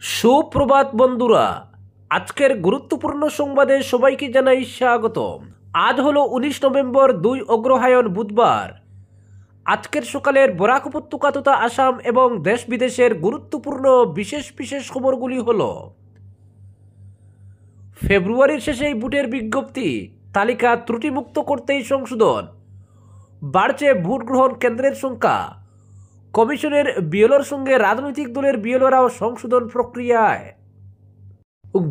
সুপ্রভাত বন্ধুরা, আজকের গুরুত্বপূর্ণ সংবাদে সবাইকে জানাই স্বাগতম। আজ হলো 19 নভেম্বর 2 অগ্রহায়ণ বুধবার। আজকের সকালের বরাক উপত্যকা তথা আসাম এবং দেশ বিদেশের গুরুত্বপূর্ণ বিশেষ বিশেষ খবরগুলি হলো: ফেব্রুয়ারির শেষেই ভোটের বিজ্ঞপ্তি, তালিকা ত্রুটিমুক্ত করতেই সংশোধন, বাড়ছে ভোট গ্রহণ কেন্দ্রের সংখ্যা, কমিশনের বিএলওর সঙ্গে রাজনৈতিক দলের বিএলওরাও সংশোধন প্রক্রিয়ায়,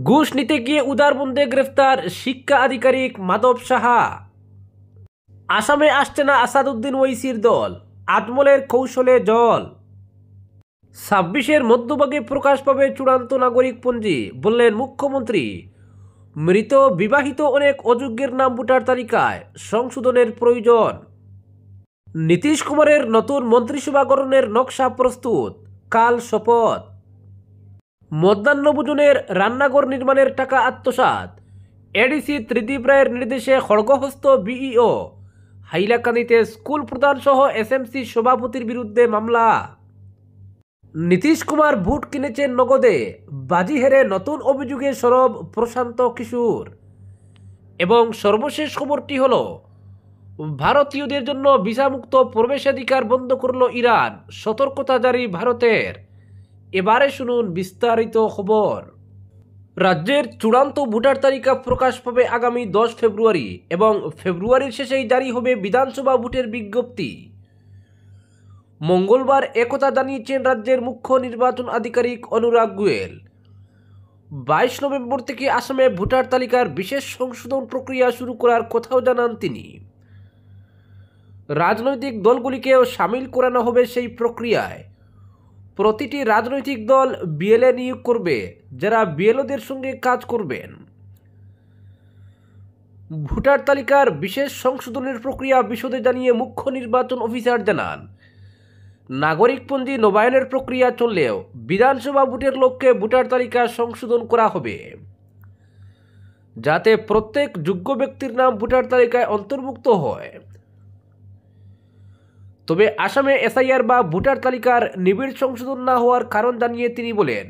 ঘুষ নিতে গিয়ে উদারবন্দে গ্রেফতার শিক্ষা আধিকারিক মাধব সাহা, আসামে আসছে না আসাদুদ্দিন ওয়াইসির দল, আজমলের কৌশলে জল, 26-এর মধ্যভাগে প্রকাশ পাবে চূড়ান্ত নাগরিকপঞ্জি, বললেন মুখ্যমন্ত্রী। মৃত বিবাহিত অনেক অযোগ্যের নাম ভোটার তালিকায়, সংশোধনের প্রয়োজন। নীতিশ কুমারের নতুন মন্ত্রিসভা গঠনের নকশা প্রস্তুত, কাল শপথ। মধ্যাহ্নভোজনের রান্নাঘর নির্মাণের টাকা আত্মসাৎ, এডিসি ত্রিদীপ রায়ের নির্দেশে খড়গহস্ত বিইও, হাইলাকান্দিতে স্কুল প্রধান সহ এসএমসি সভাপতির বিরুদ্ধে মামলা। নীতিশ কুমার ভোট কিনেছেন নগদে, বাজি হেরে নতুন অভিযোগে সরব প্রশান্ত কিশোর। এবং সর্বশেষ খবরটি হল, ভারতীয়দের জন্য ভিসামুক্ত প্রবেশাধিকার বন্ধ করল ইরান, সতর্কতা জারি ভারতের। এবারে শুনুন বিস্তারিত খবর। রাজ্যের চূড়ান্ত ভোটার তালিকা প্রকাশ পাবে আগামী 10 ফেব্রুয়ারি এবং ফেব্রুয়ারির শেষেই জারি হবে বিধানসভা ভোটের বিজ্ঞপ্তি। মঙ্গলবার একথা জানিয়েছেন রাজ্যের মুখ্য নির্বাচন আধিকারিক অনুরাগ গোয়েল। 22 নভেম্বর থেকে আসামে ভোটার তালিকার বিশেষ সংশোধন প্রক্রিয়া শুরু করার কথাও জানান তিনি। রাজনৈতিক দলগুলিকেও সামিল করানো হবে সেই প্রক্রিয়ায়। প্রতিটি রাজনৈতিক দল বিএলএ নিয়োগ করবে, যারা বিএলওদের সঙ্গে কাজ করবেন। ভোটার তালিকার বিশেষ সংশোধনের প্রক্রিয়া বিশদে জানিয়ে মুখ্য নির্বাচন অফিসার জানান, নাগরিকপঞ্জি নবায়নের প্রক্রিয়া চললেও বিধানসভা ভোটের লক্ষ্যে ভোটার তালিকা সংশোধন করা হবে, যাতে প্রত্যেক যোগ্য ব্যক্তির নাম ভোটার তালিকায় অন্তর্ভুক্ত হয়। তবে আসামে এসআইআর বা ভোটার তালিকার নিবিড় সংশোধন না হওয়ার কারণ জানিয়ে তিনি বলেন,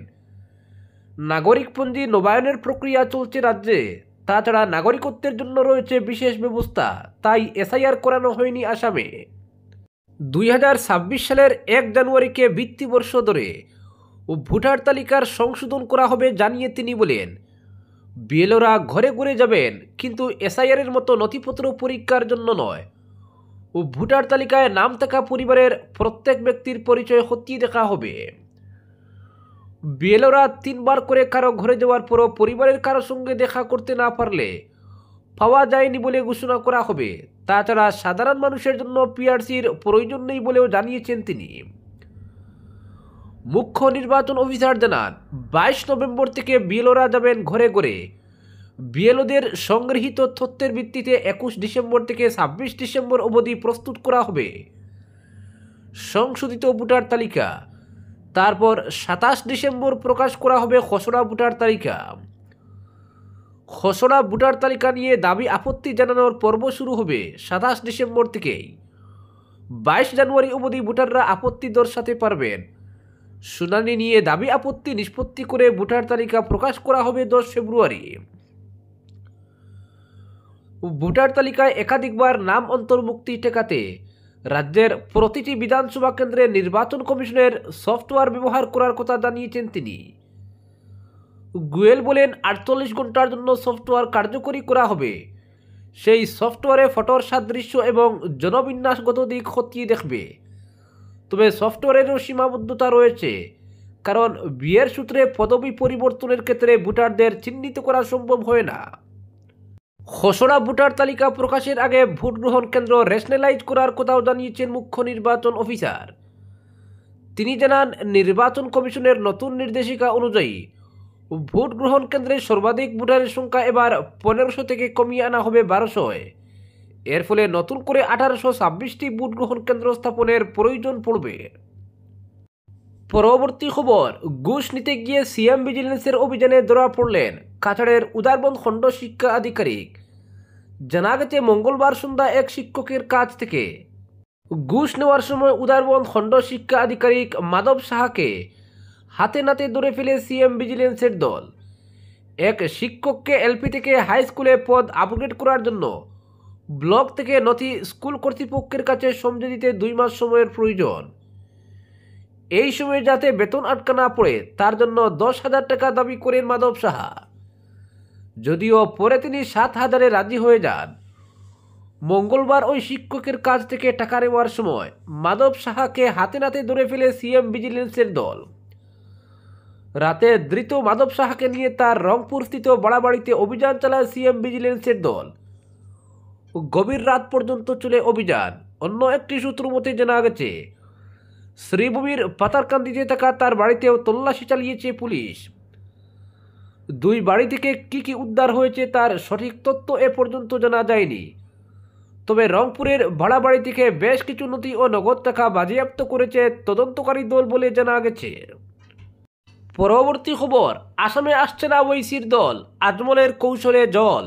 নাগরিকপঞ্জি নবায়নের প্রক্রিয়া চলছে রাজ্যে, তাছাড়া নাগরিকত্বের জন্য রয়েছে বিশেষ ব্যবস্থা, তাই এসআইআর করানো হয়নি আসামে। 2026 সালের 1 জানুয়ারিকে ভিত্তিবর্ষ ধরে ভোটার তালিকার সংশোধন করা হবে জানিয়ে তিনি বলেন, বিএলওরা ঘরে ঘরে যাবেন, কিন্তু এসআইআরের মতো নথিপত্র পরীক্ষার জন্য নয়। ভোটার তালিকায় নাম থাকা পরিবারের প্রত্যেক ব্যক্তির পরিচয় খতিয়ে দেখা হবে। বিএলওরা 3 বার করে কারো ঘরে যাওয়ার পরও পরিবারের কারো সঙ্গে দেখা করতে না পারলে পাওয়া যায়নি বলে ঘোষণা করা হবে। তাছাড়া সাধারণ মানুষের জন্য পিআরসির প্রয়োজন নেই বলেও জানিয়েছেন তিনি। মুখ্য নির্বাচন অফিসার জানান, 22 নভেম্বর থেকে বিএলওরা যাবেন ঘরে ঘরে। বিএলওদের সংগৃহীত তথ্যের ভিত্তিতে 21 ডিসেম্বর থেকে 26 ডিসেম্বর অবধি প্রস্তুত করা হবে সংশোধিত ভোটার তালিকা। তারপর 27 ডিসেম্বর প্রকাশ করা হবে খসড়া ভোটার তালিকা। খসড়া ভোটার তালিকা নিয়ে দাবি আপত্তি জানানোর পর্ব শুরু হবে 27 ডিসেম্বর থেকেই। 22 জানুয়ারি অবধি ভোটাররা আপত্তি দর্শাতে পারবেন। শুনানি নিয়ে দাবি আপত্তি নিষ্পত্তি করে ভোটার তালিকা প্রকাশ করা হবে 10 ফেব্রুয়ারি। ভোটার তালিকায় একাধিকবার নাম অন্তর্ভুক্তি ঠেকাতে রাজ্যের প্রতিটি বিধানসভা কেন্দ্রে নির্বাচন কমিশনের সফটওয়্যার ব্যবহার করার কথা জানিয়েছেন তিনি। গোয়েল বলেন, 48 ঘন্টার জন্য সফটওয়্যার কার্যকরী করা হবে। সেই সফটওয়্যারে ফটোর সাদৃশ্য এবং জনবিন্যাসগত দিক খতিয়ে দেখবে। তবে সফটওয়্যারেরও সীমাবদ্ধতা রয়েছে, কারণ বিয়ের সূত্রে পদবি পরিবর্তনের ক্ষেত্রে ভোটারদের চিহ্নিত করা সম্ভব হয় না। খসড়া ভোটার তালিকা প্রকাশের আগে ভোট গ্রহণ কেন্দ্র রেশনালাইজ করার কথাও জানিয়েছেন মুখ্য নির্বাচন অফিসার। তিনি জানান, নির্বাচন কমিশনের নতুন নির্দেশিকা অনুযায়ী ভোট গ্রহণ কেন্দ্রে সর্বাধিক ভোটারের সংখ্যা এবার 1500 থেকে কমিয়ে আনা হবে 1200। এর ফলে নতুন করে 1826টি ভোট গ্রহণ কেন্দ্র স্থাপনের প্রয়োজন পড়বে। পরবর্তী খবর, ঘুষ নিতে গিয়ে সিএম ভিজিলেন্সের অভিযানে ধরা পড়লেন কাছাড়ের উদারবন্দ খণ্ড শিক্ষা আধিকারিক। জানা গেছে, মঙ্গলবার সন্ধ্যা এক শিক্ষকের কাছ থেকে ঘুষ নেওয়ার সময় উদারবন্দ খণ্ড শিক্ষা আধিকারিক মাধব সাহাকে হাতে নাতে ধরে ফেলে সিএম ভিজিলেন্সের দল। এক শিক্ষককে এলপি থেকে হাই স্কুলে পদ আপগ্রেড করার জন্য ব্লক থেকে নথি স্কুল কর্তৃপক্ষের কাছে সমঝে দিতে 2 মাস সময়ের প্রয়োজন। এই সময়ে যাতে বেতন আটকা না পড়ে তার জন্য 10,000 টাকা দাবি করেন মাধব সাহা। যদিও পরে তিনি 7,000-এ রাজি হয়ে যান। মঙ্গলবার ওই শিক্ষকের কাছ থেকে টাকা নেওয়ার সময় মাধব সাহাকে হাতে নাতে ধরে ফেলে সিএম ভিজিলেন্সের দল। রাতে ধৃত মাধব সাহাকে নিয়ে তার রংপুরস্থিত বাড়াবাড়িতে অভিযান চালায় সিএম ভিজিলেন্সের দল। গভীর রাত পর্যন্ত চলে অভিযান। অন্য একটি সূত্র মতে জানা গেছে, শ্রীভূমির পাতারকান্দিতে থাকা তার বাড়িতেও তল্লাশি চালিয়েছে পুলিশ। 2 বাড়ি থেকে কি উদ্ধার হয়েছে তার সঠিক তথ্য এ পর্যন্ত জানা যায়নি। তবে রংপুরের ভাড়া বাড়ি থেকে বেশ কিছু নথি ও নগদ টাকা বাজেয়াপ্ত করেছে তদন্তকারী দল বলে জানা গেছে। পরবর্তী খবর, আসামে আসছে না ওইসির দল, আজমলের কৌশলে জল।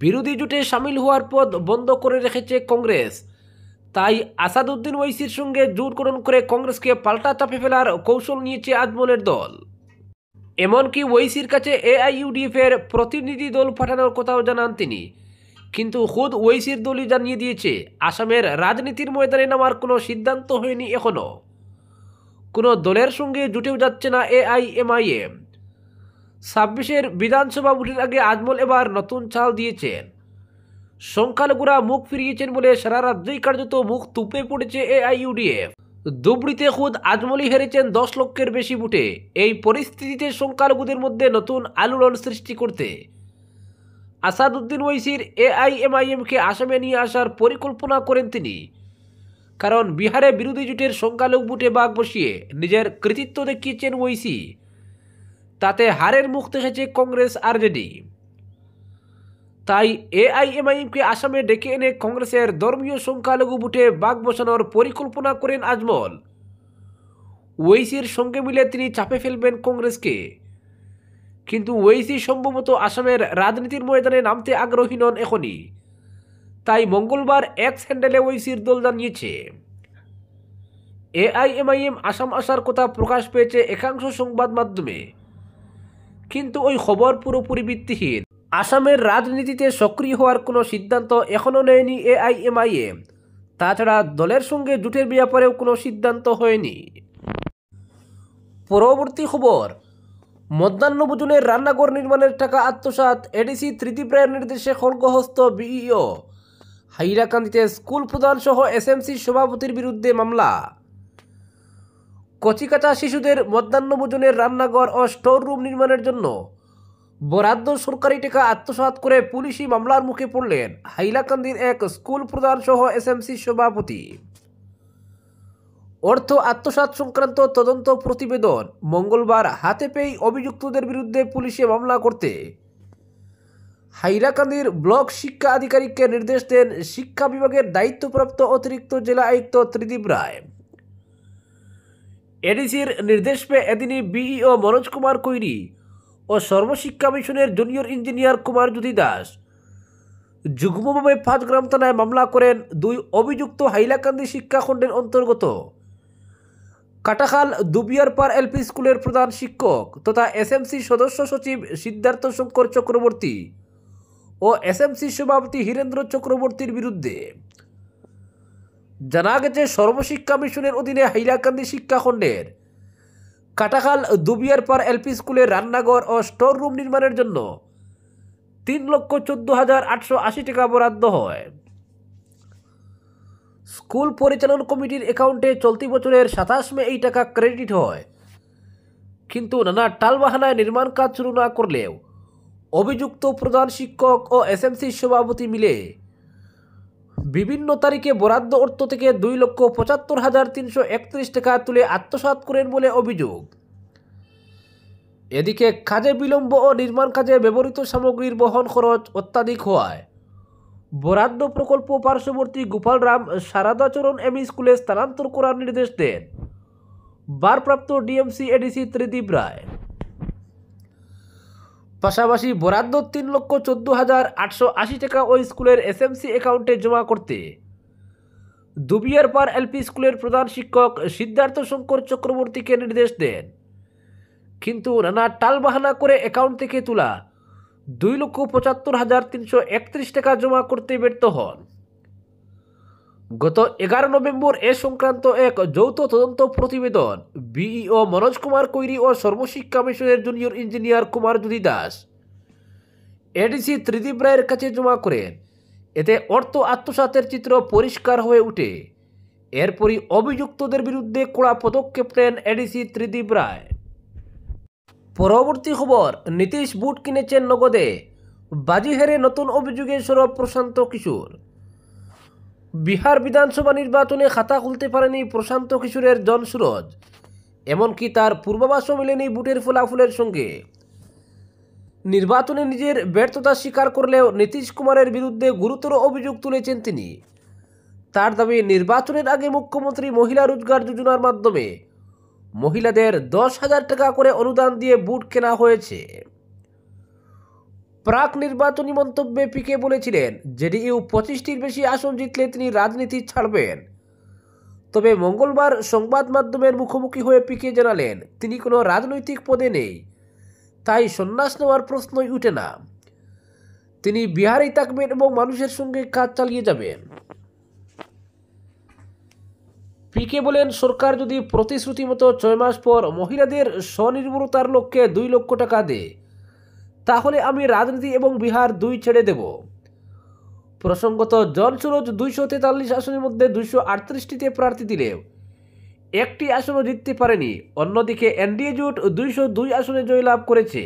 বিরোধী জোটে সামিল হওয়ার পথ বন্ধ করে রেখেছে কংগ্রেস। তাই আসাদুদ্দিন ওইসির সঙ্গে জোটগঠন করে কংগ্রেসকে পাল্টা চাপে ফেলার কৌশল নিয়েছে আজমলের দল। এমনকি ওইসির কাছে এআইইউডিএফের প্রতিনিধি দল পাঠানোর কথাও জানান তিনি। কিন্তু খুদ ওইসির দলই জানিয়ে দিয়েছে, আসামের রাজনীতির ময়দানে নামার কোনো সিদ্ধান্ত হয়নি এখনও। কোনো দলের সঙ্গে জুটেও যাচ্ছে না এআইএমআইএম। 26-এর বিধানসভা ভোটের আগে আজমল এবার নতুন চাল দিয়েছেন। সংখ্যালঘুরা মুখ ফিরিয়েছেন বলে সারা রাজ্যেই কার্যত মুখ তুপে পড়েছে এআইইউডিএফ। ধুবড়িতে খুদ আজমলই হেরেছেন 10 লক্ষের বেশি ভোটে। এই পরিস্থিতিতে সংখ্যালঘুদের মধ্যে নতুন আলোড়ন সৃষ্টি করতে আসাদুদ্দিন ওইসির এআইএমআইএমকে আসামে নিয়ে আসার পরিকল্পনা করেন তিনি। কারণ বিহারে বিরোধী জোটের সংখ্যালঘু ভোটে বাঘ বসিয়ে নিজের কৃতিত্ব দেখিয়েছেন ওইসি। তাতে হারের মুখ দেখেছে কংগ্রেস আরজেডি। তাই এআইএমআইএমকে আসামে ডেকে এনে কংগ্রেসের ধর্মীয় সংখ্যালঘু ভোটে বাঘ বসানোর পরিকল্পনা করেন আজমল। ওইসির সঙ্গে মিলে তিনি চাপে ফেলবেন কংগ্রেসকে। কিন্তু ওইসি সম্ভবত আসামের রাজনীতির ময়দানে নামতে আগ্রহী নন এখনই। তাই মঙ্গলবার এক্স হ্যান্ডেলে ওইসির দল জানিয়েছে, এআইএমআইএম আসাম আসার কথা প্রকাশ পেয়েছে একাংশ সংবাদ মাধ্যমে। কিন্তু ওই খবর পুরোপুরি ভিত্তিহীন। আসামের রাজনীতিতে সক্রিয় হওয়ার কোনো সিদ্ধান্ত এখনও নেয়নি এআইএমআইএম। তাছাড়া দলের সঙ্গে জোটের ব্যাপারেও কোনো সিদ্ধান্ত হয়নি। পরবর্তী খবর, মধ্যাহ্নভোজনের রান্নাঘর নির্মাণের টাকা আত্মসাৎ, এডিসি ত্রিদীপ রায়ের নির্দেশে খড়গহস্ত বিইও। হাইলাকান্দিতে স্কুল প্রধান সহ এসএমসি সভাপতির বিরুদ্ধে মামলা। কচিকাঁচা শিশুদের মধ্যাহ্নভোজনের রান্নাঘর ও স্টোর রুম নির্মাণের জন্য বরাদ্দ সরকারি টাকা আত্মসাৎ করে পুলিশি মামলার মুখে পড়লেন হাইলাকান্দির এক স্কুল প্রধান সহ এসএমসি সভাপতি। অর্থ আত্মসাৎ সংক্রান্ত তদন্ত প্রতিবেদন মঙ্গলবার হাতে পেয়ে অভিযুক্তদের বিরুদ্ধে পুলিশে মামলা করতে হাইলাকান্দির ব্লক শিক্ষা আধিকারিককে নির্দেশ দেন শিক্ষা বিভাগের দায়িত্বপ্রাপ্ত অতিরিক্ত জেলা আয়ুক্ত ত্রিদীপ রায়। এডিসির নির্দেশ পেয়ে এদিনই বিইও মনোজ কুমার কৈরি ও সর্বশিক্ষা মিশনের জুনিয়র ইঞ্জিনিয়ার কুমার জ্যোতি দাস যুগ্মভাবে 5 গ্রাম থানায় মামলা করেন 2 অভিযুক্ত হাইলাকান্দি শিক্ষাখণ্ডের অন্তর্গত কাটাখাল দুবিয়ারপাড় এলপি স্কুলের প্রধান শিক্ষক তথা এসএমসি সদস্য সচিব সিদ্ধার্থ শঙ্কর চক্রবর্তী ও এসএমসি সভাপতি হীরেন্দ্র চক্রবর্তীর বিরুদ্ধে। জানা গেছে, সর্বশিক্ষা মিশনের অধীনে হাইলাকান্দি শিক্ষাখণ্ডের কাটাখাল দুবিয়ারপাড় এলপি স্কুলের রান্নাঘর ও স্টোর রুম নির্মাণের জন্য 3,14,880 টাকা বরাদ্দ হয়। স্কুল পরিচালন কমিটির অ্যাকাউন্টে চলতি বছরের 27 মে এই টাকা ক্রেডিট হয়। কিন্তু নানা টালবাহানায় নির্মাণ কাজ শুরু না করলেও অভিযুক্ত প্রধান শিক্ষক ও এসএমসি সভাপতি মিলে বিভিন্ন তারিখে বরাদ্দ অর্থ থেকে 2,75,331 টাকা তুলে আত্মসাৎ করেন বলে অভিযোগ। এদিকে কাজে বিলম্ব ও নির্মাণ কাজে ব্যবহৃত সামগ্রীর বহন খরচ অত্যাধিক হওয়ায় বরাদ্দ প্রকল্প পার্শ্ববর্তী গোপালরাম শারদাচরণ এমই স্কুলে স্থানান্তর করার নির্দেশ দেন ভারপ্রাপ্ত ডিএমসি এডিসি ত্রিদীপ রায়। পাশাপাশি বরাদ্দ 3,14,880 টাকা ওই স্কুলের এসএমসি অ্যাকাউন্টে জমা করতে দুবিয়ারপাড় এলপি স্কুলের প্রধান শিক্ষক সিদ্ধার্থ শঙ্কর চক্রবর্তীকে নির্দেশ দেন। কিন্তু নানা টালবাহানা করে অ্যাকাউন্ট থেকে তোলা 2,75,331 টাকা জমা করতে ব্যর্থ হন। গত 11 নভেম্বর এ সংক্রান্ত এক যৌথ তদন্ত প্রতিবেদন বিইও মনোজ কুমার কৈরি ও সর্বশিক্ষা মিশনের জুনিয়র ইঞ্জিনিয়ার কুমার জ্যোতি দাস এডিসি ত্রিদীপ রায়ের কাছে জমা করেন। এতে অর্থ আত্মসাতের চিত্র পরিষ্কার হয়ে ওঠে। এরপরই অভিযুক্তদের বিরুদ্ধে কড়া পদক্ষেপ নেন এডিসি ত্রিদীপ রায়। পরবর্তী খবর, নীতিশ বুট কিনেছেন নগদে, বাজি হেরে নতুন অভিযোগে সরব প্রশান্ত কিশোর। বিহার বিধানসভা নির্বাচনে খাতা খুলতে পারেনি প্রশান্ত কিশোরের জনসুরজ, এমনকি তার পূর্বাভাসও মেলেনি বুটের ফলাফলের সঙ্গে। নির্বাচনে নিজের ব্যর্থতা স্বীকার করলেও নীতিশ কুমারের বিরুদ্ধে গুরুতর অভিযোগ তুলেছেন তিনি। তার দাবি, নির্বাচনের আগে মুখ্যমন্ত্রী মহিলা রোজগার যোজনার মাধ্যমে মহিলাদের 10,000 টাকা করে অনুদান দিয়ে বুট কেনা হয়েছে। প্রাক নির্বাচনী মন্তব্যে পিকে বলেছিলেন, জেডিইউ 25টির বেশি আসন জিতলে তিনি রাজনীতি ছাড়বেন। তবে মঙ্গলবার সংবাদ মাধ্যমের মুখোমুখি হয়ে পিকে জানালেন, তিনি কোনো রাজনৈতিক পদে নেই, তাই সন্ন্যাস নেওয়ার প্রশ্নই উঠে না। তিনি বিহারেই থাকবেন এবং মানুষের সঙ্গে কাজ চালিয়ে যাবেন। পিকে বলেন, সরকার যদি প্রতিশ্রুতি মতো 6 মাস পর মহিলাদের স্বনির্ভরতার লক্ষ্যে 2 লক্ষ টাকা দেয়, তাহলে আমি রাজনীতি এবং বিহার দুই ছেড়ে দেব। প্রসঙ্গত, জনসুরজ 243 আসনের মধ্যে 238টিতে প্রার্থী দিলেও একটি আসনও জিততে পারেনি। অন্যদিকে এনডিএ জোট 202 আসনে জয়লাভ করেছে।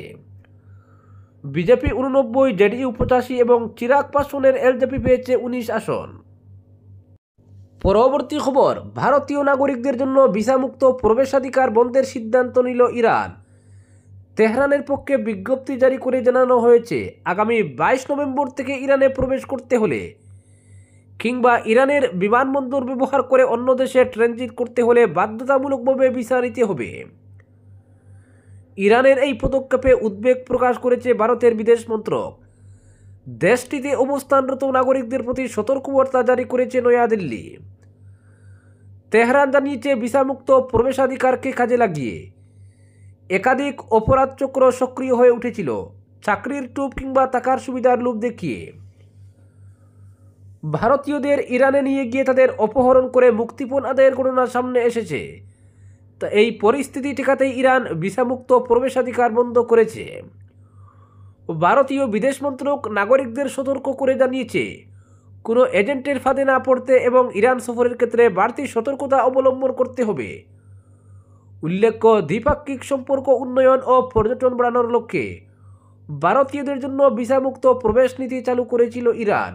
বিজেপি 89, জেডিইউ 85 এবং চিরাগ পাসওয়ানের এলজেপি পেয়েছে 19 আসন। পরবর্তী খবর, ভারতীয় নাগরিকদের জন্য ভিসামুক্ত প্রবেশাধিকার বন্ধের সিদ্ধান্ত নিল ইরান। তেহরানের পক্ষে বিজ্ঞপ্তি জারি করে জানানো হয়েছে, আগামী 22 নভেম্বর থেকে ইরানে প্রবেশ করতে হলে কিংবা ইরানের বিমানবন্দর ব্যবহার করে অন্য দেশে ট্রানজিট করতে হলে বাধ্যতামূলকভাবে ভিসা নিতে হবে। ইরানের এই পদক্ষেপে উদ্বেগ প্রকাশ করেছে ভারতের বিদেশ মন্ত্রক। দেশটিতে অবস্থানরত নাগরিকদের প্রতি সতর্কবার্তা জারি করেছে নয়াদিল্লি। তেহরান জানিয়েছে, ভিসামুক্ত প্রবেশাধিকারকে কাজে লাগিয়ে একাধিক অপরাধ চক্র সক্রিয় হয়ে উঠেছিল, চাকরির টোপ কিংবা টাকার সুবিধার লোভ দেখিয়ে ভারতীয়দের ইরানে নিয়ে গিয়ে তাদের অপহরণ করে মুক্তিপণ আদায়ের ঘটনা সামনে এসেছে। তা এই পরিস্থিতি ঠেকাতেই ইরান ভিসামুক্ত প্রবেশাধিকার বন্ধ করেছে। ভারতীয় বিদেশ মন্ত্রক নাগরিকদের সতর্ক করে জানিয়েছে, কোনো এজেন্টের ফাঁদে না পড়তে এবং ইরান সফরের ক্ষেত্রে বাড়তি সতর্কতা অবলম্বন করতে হবে। উল্লেখ্য, দ্বিপাক্ষিক সম্পর্ক উন্নয়ন ও পর্যটন বাড়ানোর লক্ষ্যে ভারতীয়দের জন্য ভিসামুক্ত প্রবেশ নীতি চালু করেছিল ইরান।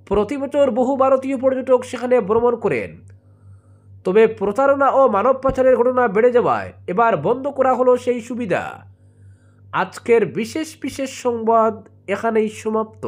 প্রতি বছর বহু ভারতীয় পর্যটক সেখানে ভ্রমণ করেন। তবে প্রতারণা ও মানব পাচারের ঘটনা বেড়ে যাওয়ায় এবার বন্ধ করা হলো সেই সুবিধা। আজকের বিশেষ সংবাদ এখানেই সমাপ্ত।